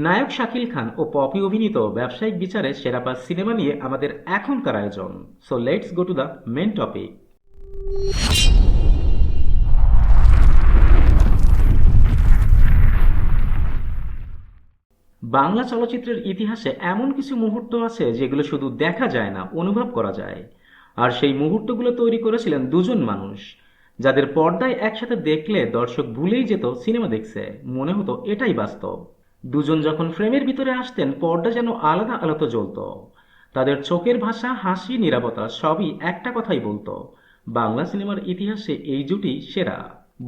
নায়ক শাকিল খান ও poppy অভিনীত ব্যবসায়িক বিচারে সেরা পাঁচ সিনেমা নিয়ে আমাদের এখনকার আয়োজন। So let's go to the main topic. Bangla চলচ্চিত্রের ইতিহাসে এমন কিছু মুহূর্ত আছে যেগুলো শুধু দেখা যায় না, অনুভব করা যায়। আর সেই মুহূর্তগুলো তৈরি করেছিলেন দুজন মানুষ, যাদের পর্দায় একসাথে দেখলে দর্শক ভুলেই যেত সিনেমা দেখছে, মনে হতো এটাই বাস্তব। দুজন যখন ফ্রেমের ভিতরে আসতেন পর্দা যেন আলাদা আলাদা জ্বলত। তাদের চোখের ভাষা, হাসি, নীরবতা সবই একটা কথাই বলতো, বাংলা সিনেমার ইতিহাসে এই জুটি সেরা।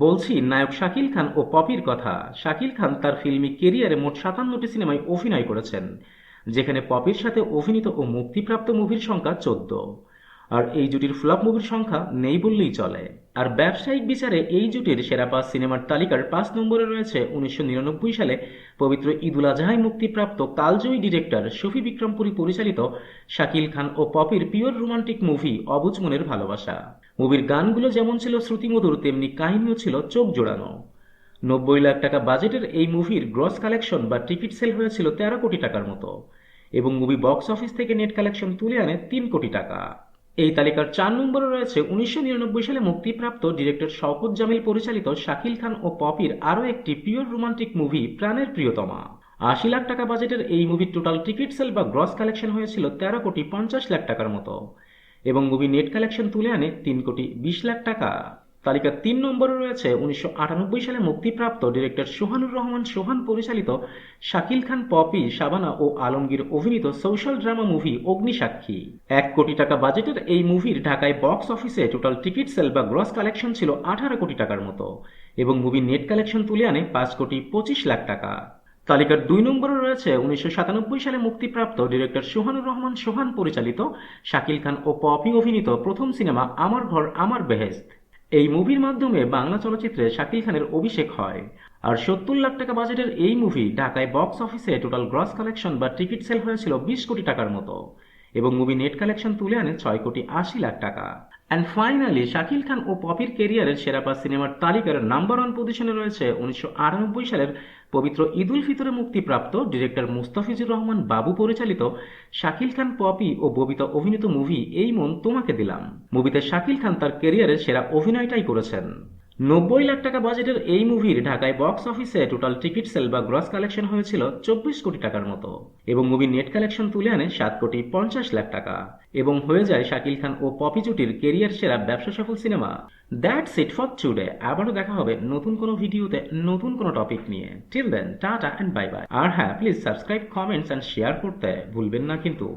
বলছি নায়ক শাকিল খান ও পপির কথা। শাকিল খান তার ফিল্মি কেরিয়ারে মোট ৫৭টি সিনেমায় অভিনয় করেছেন, যেখানে পপির সাথে অভিনীত ও মুক্তিপ্রাপ্ত মুভির সংখ্যা ১৪। আর এই জুটির ফ্লপ মুভির সংখ্যা নেই বললেই চলে। আর ব্যবসায়িক বিচারে এই জুটির সেরা পাঁচ সিনেমার তালিকার ৫ নম্বরে রয়েছে ১৯৯৯ সালে পবিত্র ঈদুল আজহায় মুক্তিপ্রাপ্ত কালজয়ী ডিরেক্টর শফি বিক্রমপুরী পরিচালিত শাকিল খান ও পপির পিওর রোমান্টিক মুভি অবুঝ মনের ভালোবাসা। মুভির গানগুলো যেমন ছিল শ্রুতিমধুর, তেমনি কাহিনীও ছিল চোখ জোড়ানো। ৯০ লাখ টাকা বাজেটের এই মুভির গ্রস কালেকশন বা টিকিট সেল হয়েছিল ১৩ কোটি টাকার মতো, এবং মুভি বক্স অফিস থেকে নেট কালেকশন তুলে আনে ৩ কোটি টাকা। এই তালিকার ৪ নম্বরে রয়েছে ১৯৯৯ সালে মুক্তিপ্রাপ্ত ডিরেক্টর শওকত জামিল পরিচালিত শাকিল খান ও পপির আরও একটি পিওর রোমান্টিক মুভি প্রাণের প্রিয়তমা। ৮০ লাখ টাকা বাজেটের এই মুভির টোটাল টিকিট সেল বা গ্রস কালেকশন হয়েছিল ১৩,৫০,০০,০০০ টাকার মতো, এবং মুভি নেট কালেকশন তুলে আনে ৩,২০,০০,০০০ টাকা। তালিকার ৩ নম্বরে রয়েছে ১৯৯৮ সালে মুক্তিপ্রাপ্ত ডিরেক্টর সোহানুর রহমান সোহান পরিচালিত শাকিল খান, পপি, শাবানা ও আলমগীর অভিনীত সোশ্যাল ড্রামা মুভি অগ্নিসাক্ষী। ১ কোটি টাকা বাজেটের এই মুভির ঢাকায় বক্স অফিসে টোটাল টিকিট সেল বা গ্রস কালেকশন ছিল ১৮ কোটি টাকার মতো, এবং মুভি নেট কালেকশন তুলে আনে ৫,২৫,০০,০০০ টাকা। তালিকার ২ নম্বরে রয়েছে ১৯৯৭ সালে মুক্তিপ্রাপ্ত ডিরেক্টর সোহানুর রহমান সোহান পরিচালিত শাকিল খান ও পপি অভিনীত প্রথম সিনেমা আমার ঘর আমার বেহেশত। এই মুভির মাধ্যমে বাংলা চলচ্চিত্রে শাকিল খানের অভিষেক হয়। আর ৭০ লাখ টাকা বাজেটের এই মুভি ঢাকায় বক্স অফিসে টোটাল গ্রস কালেকশন বা টিকিট সেল হয়েছিল ২০ কোটি টাকার মতো, এবং মুভি নেট কালেকশন তুলে আনে ৬,৮০,০০,০০০ টাকা। অ্যান্ড ফাইনালি শাকিল খান ও পপির কেরিয়ারের সেরা পাঁচ সিনেমার তালিকার নাম্বার ১ পজিশনে রয়েছে ১৯৯৮ সালের পবিত্র ঈদুল ফিতরে মুক্তিপ্রাপ্ত ডিরেক্টর মুস্তাফিজুর রহমান বাবু পরিচালিত শাকিল খান, পপি ও ববিতা অভিনীত মুভি এই মন তোমাকে দিলাম। মুভিতে শাকিল খান তার কেরিয়ারের সেরা অভিনয়টাই করেছেন। ৯০ লাখ টাকা বাজেটের এই মুভির ঢাকায় বক্স অফিসে টোটাল টিকিট সেল বা গ্রস কালেকশন হয়েছিল ২৪ কোটি টাকার মতো, এবং মুভি নেট কালেকশন তুলে আনে ৭,৫০,০০,০০০ টাকা, এবং হয়ে যায় শাকিল খান ও পপি জুটির কেরিয়ার সেরা ব্যবসা সফল cinema. That's it for today. আবারও দেখা হবে নতুন কোনো ভিডিওতে নতুন কোনো টপিক নিয়ে। Till then tata and bye bye. আর হ্যাঁ, please subscribe, comments and share করতে ভুলবেন না কিন্তু।